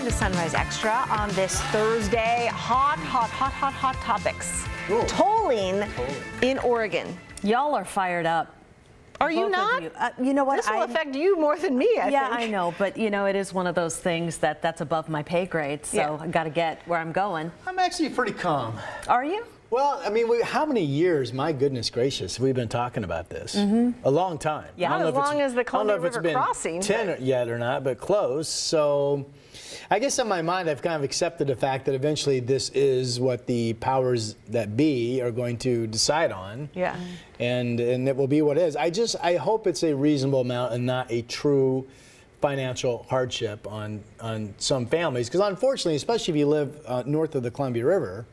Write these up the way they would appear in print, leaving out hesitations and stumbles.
Welcome to Sunrise Extra on this Thursday. Hot topics. Ooh. Tolling in Oregon. Y'all are fired up. Are you not? You know what? This will affect you more than me, I think. Yeah, I know, but you know, it is one of those things that's above my pay grade, so I got to get where I'm going. I'm actually pretty calm. Are you? Well, I mean, how many years, my goodness gracious, we've been talking about this? A long time. Yeah. Not as long as the Columbia River crossing. 10 yet or not, but close. So I guess in my mind, I've kind of accepted the fact that eventually this is what the powers that be are going to decide on. Yeah. And it will be what it is. I hope it's a reasonable amount and not a true financial hardship on some families. Because unfortunately, especially if you live north of the Columbia River,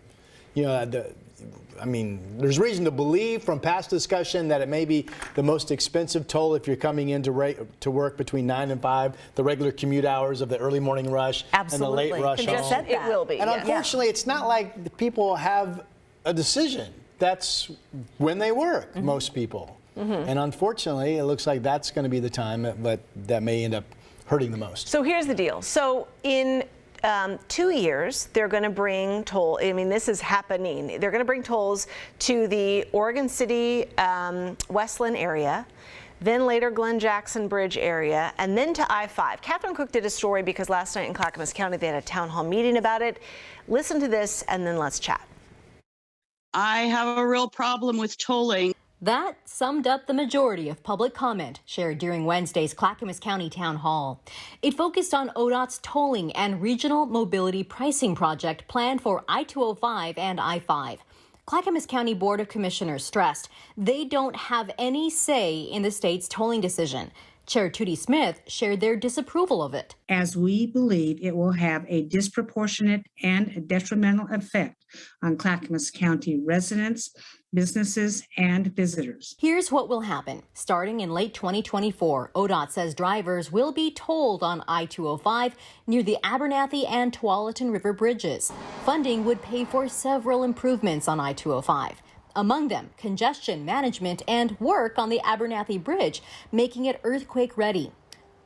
you know, I mean, there's reason to believe from past discussion that it may be the most expensive toll if you're coming in to work between 9 and 5, the regular commute hours of the early morning rush and the late rush home. It will be. And unfortunately, it's not like the people have a decision. That's when they work, most people. And unfortunately, it looks like that's going to be the time that may end up hurting the most. So here's the deal. So in 2 years, they're going to bring toll. I mean, this is happening. They're going to bring tolls to the Oregon City, Westland area, then later Glen Jackson Bridge area, and then to I-5. Catherine Cook did a story because last night in Clackamas County they had a town hall meeting about it. Listen to this, and then let's chat. I have a real problem with tolling. That summed up the majority of public comment shared during Wednesday's Clackamas County Town Hall. It focused on ODOT's tolling and regional mobility pricing project planned for I-205 and I-5. Clackamas County Board of Commissioners stressed they don't have any say in the state's tolling decision. Chair Tootie Smith shared their disapproval of it. As we believe it will have a disproportionate and a detrimental effect on Clackamas County residents, businesses, and visitors. Here's what will happen. Starting in late 2024, ODOT says drivers will be tolled on I-205 near the Abernathy and Tualatin River bridges. Funding would pay for several improvements on I-205. Among them, congestion management and work on the Abernathy Bridge, making it earthquake ready.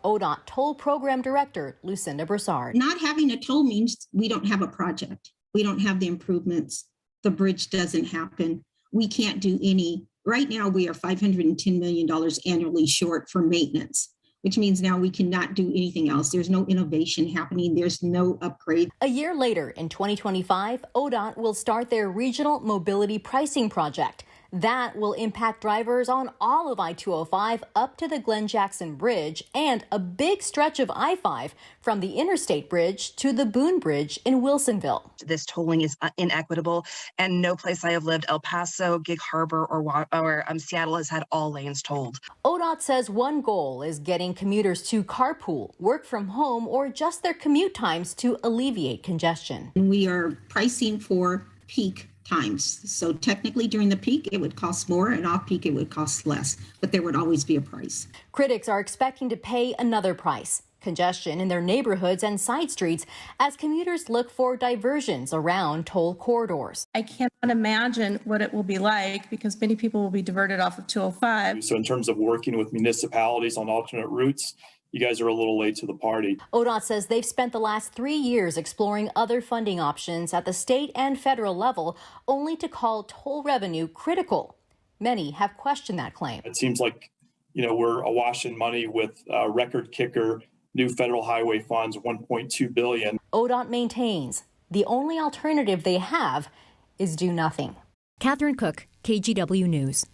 ODOT Toll Program Director Lucinda Broussard. Not having a toll means we don't have a project. We don't have the improvements. The bridge doesn't happen. We can't do any. Right now, we are $510 million annually short for maintenance, which means now we cannot do anything else. There's no innovation happening. There's no upgrade. A year later, in 2025, ODOT will start their regional mobility pricing project. That will impact drivers on all of I-205 up to the Glen Jackson Bridge and a big stretch of I-5 from the Interstate Bridge to the Boone Bridge in Wilsonville. This tolling is inequitable, and no place I have lived, El Paso, Gig Harbor, or Seattle, has had all lanes tolled. ODOT says one goal is getting commuters to carpool, work from home, or adjust their commute times to alleviate congestion. We are pricing for peak times. So technically during the peak, it would cost more, and off peak, it would cost less, but there would always be a price. Critics are expecting to pay another price. Congestion in their neighborhoods and side streets as commuters look for diversions around toll corridors. I cannot imagine what it will be like because many people will be diverted off of 205. So in terms of working with municipalities on alternate routes, you guys are a little late to the party. ODOT says they've spent the last 3 years exploring other funding options at the state and federal level, only to call toll revenue critical. Many have questioned that claim. It seems like, you know, we're awash in money with record kicker, new federal highway funds, $1.2 billion. ODOT maintains the only alternative they have is do nothing. Catherine Cook, KGW News.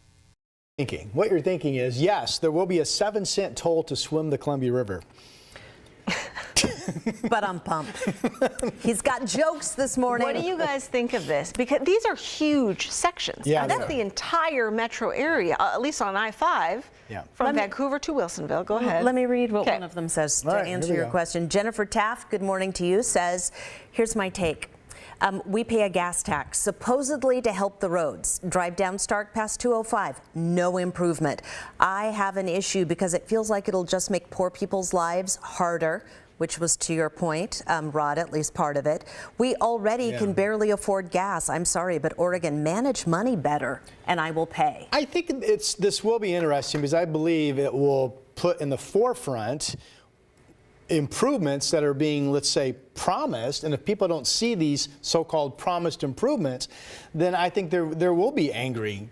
What you're thinking is, yes, there will be a 7-cent toll to swim the Columbia River. But I'm pumped. He's got jokes this morning. What do you guys think of this? Because these are huge sections. Yeah, that's the entire metro area, at least on I-5, from Vancouver to Wilsonville. Go ahead. Let me read what one of them says to answer your question. Jennifer Taft, good morning to you, says, here's my take. We pay a gas tax, supposedly to help the roads. Drive down Stark past 205, no improvement. I have an issue because it feels like it'll just make poor people's lives harder, which was to your point, Rod, at least part of it. We already can barely afford gas. I'm sorry, but Oregon, manage money better, and I will pay. I think this will be interesting because I believe it will put in the forefront improvements that are being, let's say, promised, and if people don't see these so-called promised improvements, then I think there will be angry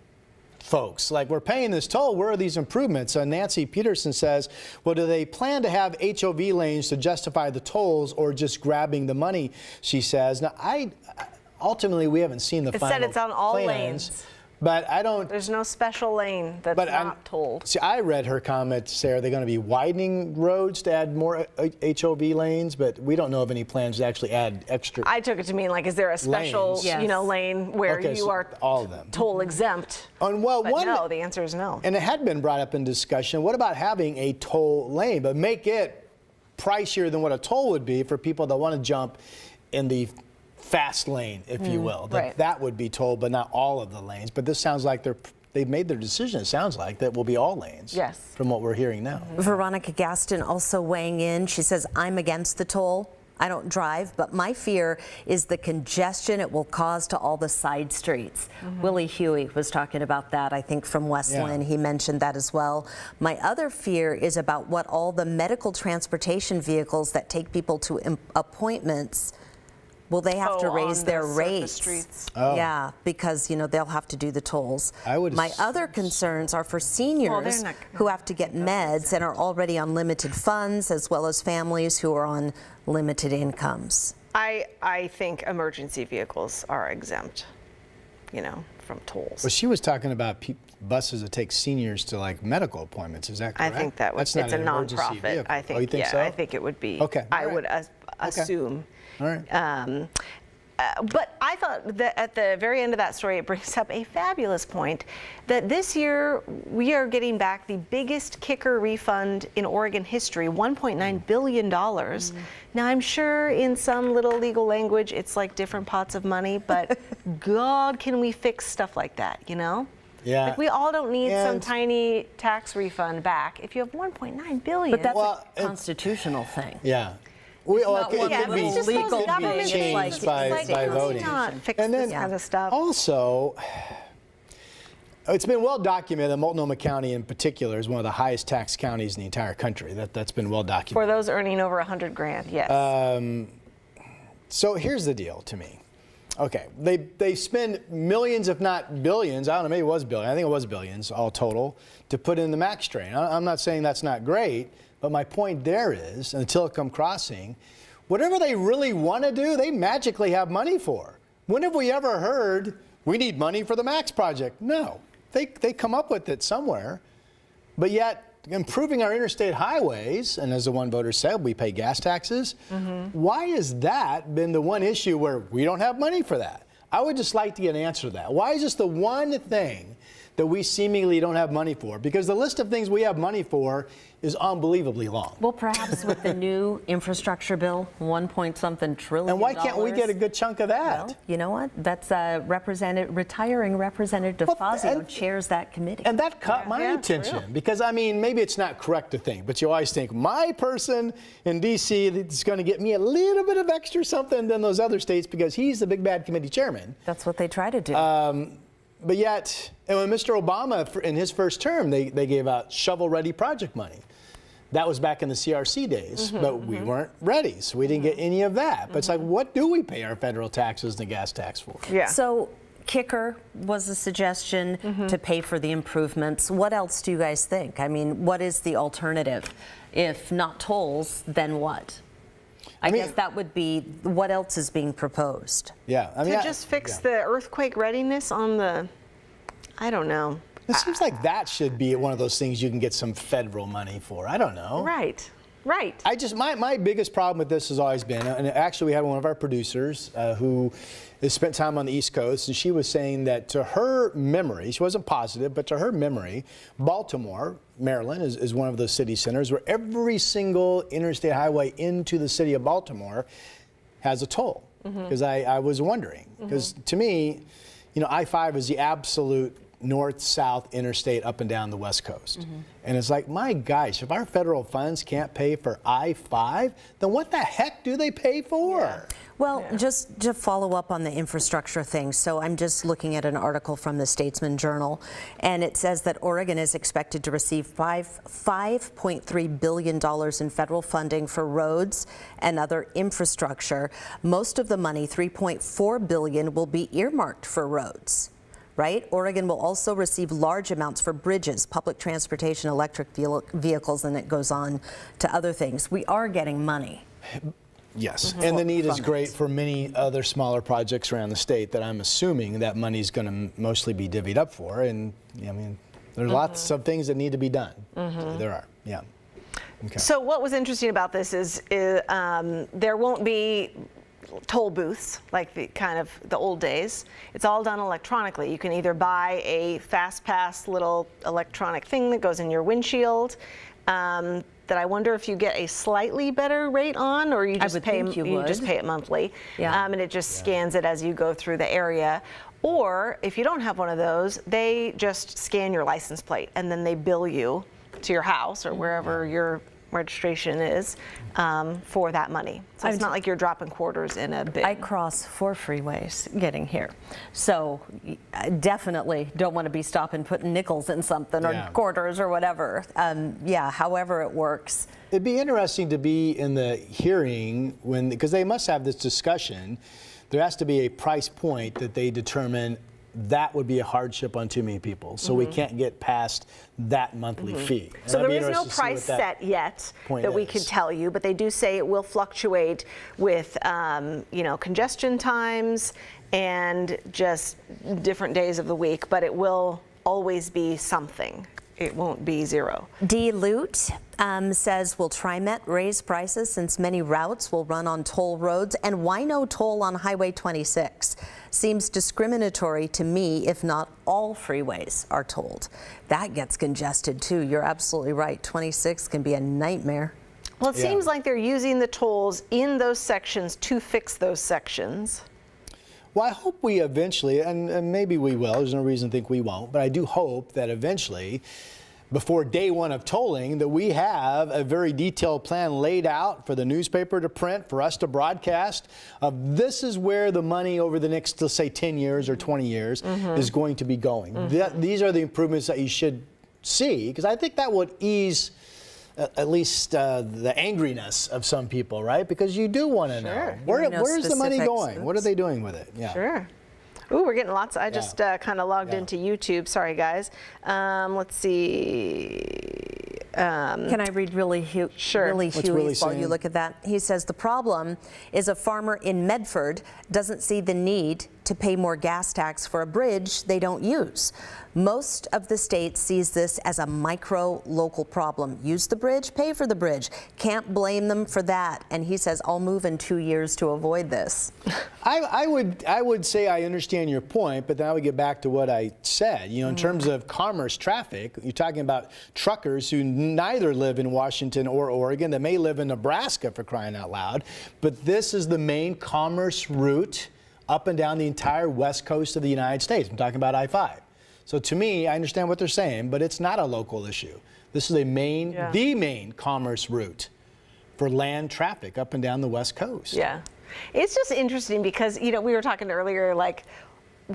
folks. Like, we're paying this toll, where are these improvements? Nancy Peterson says, well, do they plan to have HOV lanes to justify the tolls or just grabbing the money, she says. Now, ultimately, we haven't seen the final said it's on all plans. lanes. But I don't. There's no special lane that's not tolled. See, I read her comment, Sarah. They're going to be widening roads to add more HOV lanes, but we don't know of any plans to actually add extra. I took it to mean, like, is there a special, lanes. lane where you so are all of them toll exempt? No, the answer is no. And it had been brought up in discussion. What about having a toll lane, but make it pricier than what a toll would be for people that want to jump in the fast lane, if you will. That would be tolled, but not all of the lanes. But this sounds like they've made their decision. It sounds like that will be all lanes. Yes. From what we're hearing now. Veronica Gaston also weighing in. She says, I'm against the toll. I don't drive, but my fear is the congestion it will cause to all the side streets. Willie Huey was talking about that, I think, from Westland. He mentioned that as well. My other fear is about what all the medical transportation vehicles that take people to appointments, will they have to raise their rates? Yeah, because, they'll have to do the tolls. My other concerns are for seniors who have to get meds and are already on limited funds, as well as families who are on limited incomes. I think emergency vehicles are exempt, from tolls. Well, she was talking about buses that take seniors to, like, medical appointments. Is that correct? I think it's a nonprofit. I think, you think so? I think it would be. Okay. I would assume. All right. But I thought that at the very end of that story, it brings up a fabulous point that this year we are getting back the biggest kicker refund in Oregon history, $1.9 billion. Now, I'm sure in some little legal language, it's like different pots of money, but God, can we fix stuff like that, Yeah. Like, we all don't need some tiny tax refund back if you have $1.9 billion. But that's a constitutional thing. Yeah. It could be legal changed by voting. And then kind of stuff. Also, it's been well documented that Multnomah County in particular is one of the highest tax counties in the entire country. That's been well documented. For those earning over $100,000, yes. So here's the deal to me. Okay, they spend millions, if not billions. I don't know, maybe it was billions. I think it was billions all total to put in the MAX train. I'm not saying that's not great. But my point there is, until Tillcomb Crossing, whatever they really want to do, they magically have money for. When have we ever heard, we need money for the MAX project? No. They come up with it somewhere. But yet, improving our interstate highways, and as the one voter said, we pay gas taxes. Why has that been the one issue where we don't have money for that? I would just like to get an answer to that. Why is this the one thing that we seemingly don't have money for? Because the list of things we have money for is unbelievably long. Well, perhaps with the new infrastructure bill, $1.something trillion. And why can't we get a good chunk of that? Well, you know what? That's retiring Representative Fazio chairs that committee. And that caught my attention because, maybe it's not correct to think, but you always think, my person in D.C. is going to get me a little bit of extra something than those other states because he's the big bad committee chairman. That's what they try to do. But yet, and when Mr. Obama, in his first term, they gave out shovel-ready project money. That was back in the CRC days, but we weren't ready, so we didn't get any of that. But it's like, what do we pay our federal taxes and the gas tax for? Yeah. So, kicker was a suggestion to pay for the improvements. What else do you guys think? What is the alternative? If not tolls, then what? I guess that would be, what else is being proposed? Yeah. To just fix the earthquake readiness on the, I don't know. It seems like that should be one of those things you can get some federal money for. I don't know. Right. My biggest problem with this has always been, and actually we had one of our producers who has spent time on the East Coast, and she was saying that to her memory, she wasn't positive, but to her memory, Baltimore, Maryland is one of those city centers where every single interstate highway into the city of Baltimore has a toll. Because I was wondering, because to me, I-5 is the absolute north-south interstate up and down the West Coast. And it's like, my gosh, if our federal funds can't pay for I-5, then what the heck do they pay for? Well, just to follow up on the infrastructure thing, so I'm just looking at an article from the Statesman Journal, and it says that Oregon is expected to receive $5.3 billion in federal funding for roads and other infrastructure. Most of the money, $3.4 billion, will be earmarked for roads. Right? Oregon will also receive large amounts for bridges, public transportation, electric vehicles, and it goes on to other things. We are getting money. Yes, and the need is great for many other smaller projects around the state that I'm assuming that money's going to mostly be divvied up for. And I mean, there's lots of things that need to be done. There are, yeah. Okay. So what was interesting about this is there won't be toll booths like the old days. It's all done electronically. You can either buy a fast pass little electronic thing that goes in your windshield. That I wonder if you get a slightly better rate on, or you just pay it monthly, and it just scans it as you go through the area. Or if you don't have one of those, they just scan your license plate and then they bill you to your house or wherever your registration is for that money. So it's not like you're dropping quarters in a bin. I cross 4 freeways getting here, so I definitely don't want to be stopping putting nickels in something or quarters or whatever. However it works. It'd be interesting to be in the hearing because they must have this discussion. There has to be a price point that they determine that would be a hardship on too many people. So we can't get past that monthly fee. And so there is no price set yet that we could tell you, but they do say it will fluctuate with congestion times and just different days of the week, but it will always be something. It won't be zero. D. Lute says, will TriMet raise prices since many routes will run on toll roads? And why no toll on Highway 26? Seems discriminatory to me if not all freeways are tolled. That gets congested too. You're absolutely right. 26 can be a nightmare. Well, it seems like they're using the tolls in those sections to fix those sections. Well, I hope we eventually, and maybe we will, there's no reason to think we won't, but I do hope that eventually, before day one of tolling, that we have a very detailed plan laid out for the newspaper to print, for us to broadcast. This is where the money over the next, let's say, 10 years or 20 years is going to be going. These are the improvements that you should see, because I think that would ease at least the angriness of some people, right? Because you do want to know where's the money going? What are they doing with it? Yeah. Sure. Ooh, we're getting lots. I just kind of logged into YouTube. Sorry, guys. Let's see. Can I read really Huey while you look at that? He says the problem is a farmer in Medford doesn't see the need to pay more gas tax for a bridge they don't use. Most of the state sees this as a micro local problem. Use the bridge, pay for the bridge. Can't blame them for that. And he says, I'll move in 2 years to avoid this. I would say I understand your point, but then I would get back to what I said. You know, in terms of commerce traffic, you're talking about truckers who neither live in Washington or Oregon, that may live in Nebraska, for crying out loud. But this is the main commerce route up and down the entire west coast of the United States. I'm talking about I-5. So to me, I understand what they're saying, but it's not a local issue. This is the main commerce route for land traffic up and down the west coast. Yeah. It's just interesting because, we were talking earlier, like,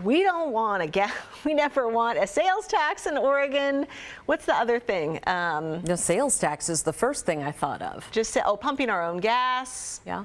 we don't want we never want a sales tax in Oregon. What's the other thing? The sales tax is the first thing I thought of. Just pumping our own gas. Yeah.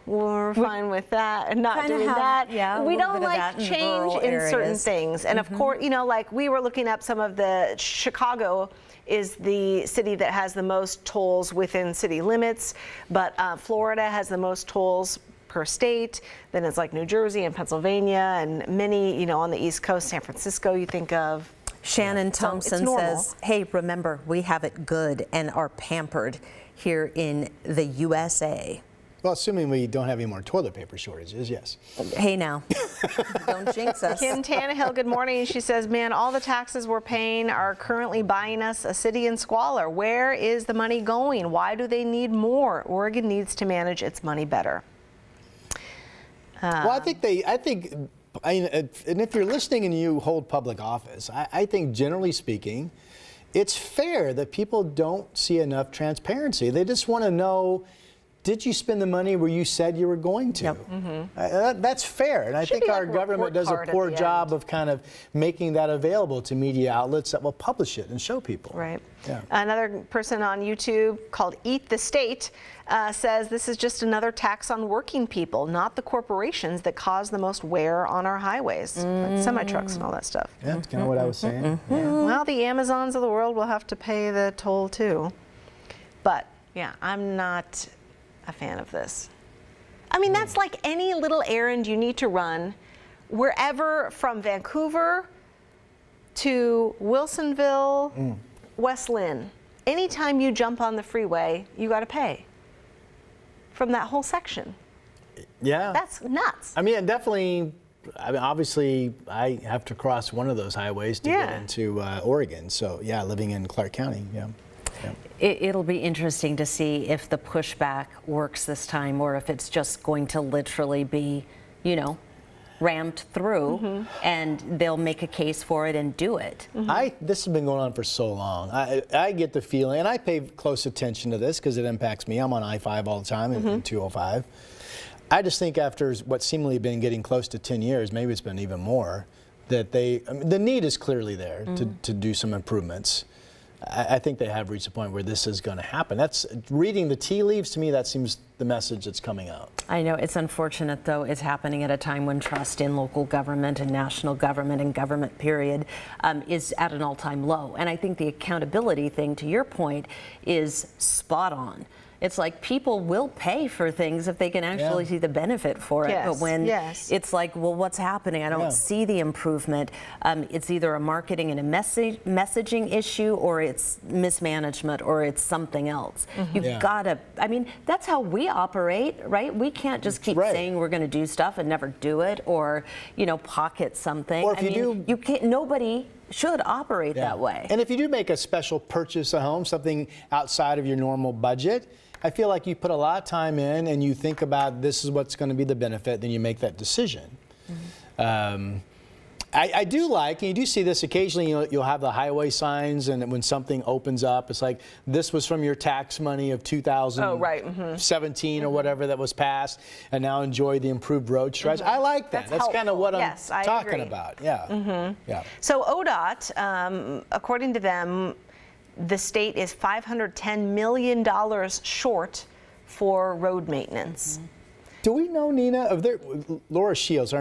We're fine with that and not doing that. Yeah, we don't like change in certain things. And of course, like we were looking up some of the Chicago is the city that has the most tolls within city limits, but Florida has the most tolls per state. Then it's like New Jersey and Pennsylvania and many, on the East Coast, San Francisco you think of. Shannon Thompson says, hey, remember, we have it good and are pampered here in the USA. Well, assuming we don't have any more toilet paper shortages, yes. Hey now, don't jinx us. Kim Tannehill, good morning. She says, man, all the taxes we're paying are currently buying us a city in squalor. Where is the money going? Why do they need more? Oregon needs to manage its money better. Well, I think, and if you're listening and you hold public office, I think generally speaking, it's fair that people don't see enough transparency. They just want to know did you spend the money where you said you were going to? Yep. That's fair. And I think our government does a poor job of kind of making that available to media outlets that will publish it and show people. Right. Yeah. Another person on YouTube called Eat the State says this is just another tax on working people, not the corporations that cause the most wear on our highways, like semi-trucks and all that stuff. Yeah, that's kind of what I was saying. Yeah. Well, the Amazons of the world will have to pay the toll too. But yeah, I'm not a fan of this. I mean, that's like any little errand you need to run wherever from Vancouver to Wilsonville, West Lynn. Anytime you jump on the freeway, you got to pay from that whole section. Yeah. That's nuts. I mean, definitely, I mean, obviously, I have to cross one of those highways to get into Oregon. So, yeah, living in Clark County, yeah. It'll be interesting to see if the pushback works this time or if it's just going to literally be, you know, rammed through and they'll make a case for it and do it. This has been going on for so long. I get the feeling, and I pay close attention to this because it impacts me. I'm on I-5 all the time in 205. I just think after what seemingly been getting close to 10 years, maybe it's been even more, that the need is clearly there to do some improvements. I think they have reached a point where this is going to happen. That's reading the tea leaves. To me, that seems the message that's coming out. I know it's unfortunate, though. It's happening at a time when trust in local government and national government and government period is at an all-time low. And I think the accountability thing, to your point, is spot on. It's like people will pay for things if they can actually see the benefit for it. But when it's like, well, what's happening? I don't see the improvement. It's either a marketing and a messaging issue, or it's mismanagement, or it's something else. You've got to, I mean, that's how we operate, right? We can't just keep saying we're going to do stuff and never do it, or, you know, pocket something. Or if you can't, nobody should operate that way. And if you do make a special purchase at home, something outside of your normal budget, I feel like you put a lot of time in and you think about this is what's going to be the benefit, then you make that decision. I do like, and you do see this occasionally, you'll have the highway signs, and when something opens up, it's like, this was from your tax money of 2017 or whatever that was passed, and now enjoy the improved road stretch. I like that. That's kind of what I'm talking about. Yeah. So ODOT, according to them, the state is $510 million short for road maintenance. Do we know, Nina, Laura Shields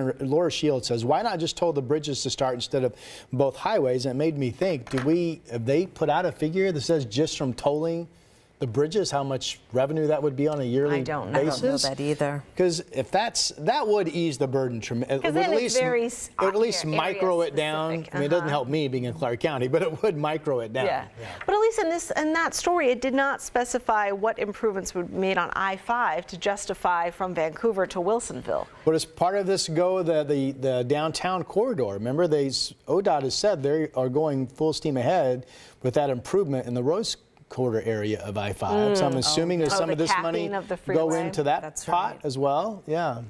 says, why not just toll the bridges to start instead of both highways? And it made me think, have they put out a figure that says just from tolling the bridges, how much revenue that would be on a yearly basis? I don't know that either. Because if that would ease the burden tremendously. Because then it's very at least micro it down. I mean, it doesn't help me being in Clark County, but it would micro it down. But at least in that story, it did not specify what improvements would be made on I-5 to justify from Vancouver to Wilsonville. But as part of this the downtown corridor, remember, ODOT has said they are going full steam ahead with that improvement in the Rose Quarter area of I-5. So I'm assuming there's some of this money go into that pot as well. Yeah.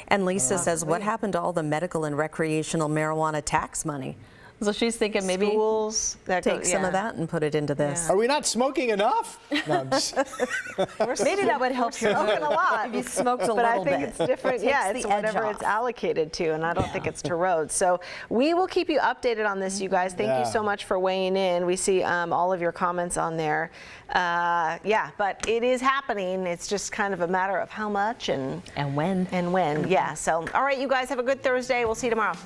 And Lisa says, what happened to all the medical and recreational marijuana tax money? So she's thinking maybe schools take some of that and put it into this. Are we not smoking enough? No, maybe that would help you. Smoking a lot. If you smoked a little bit. But I think it's different. It's whatever it's allocated to, and I don't think it's to roads. So we will keep you updated on this, you guys. Thank you so much for weighing in. We see all of your comments on there. But it is happening. It's just kind of a matter of how much and when. Yeah. So all right, you guys have a good Thursday. We'll see you tomorrow.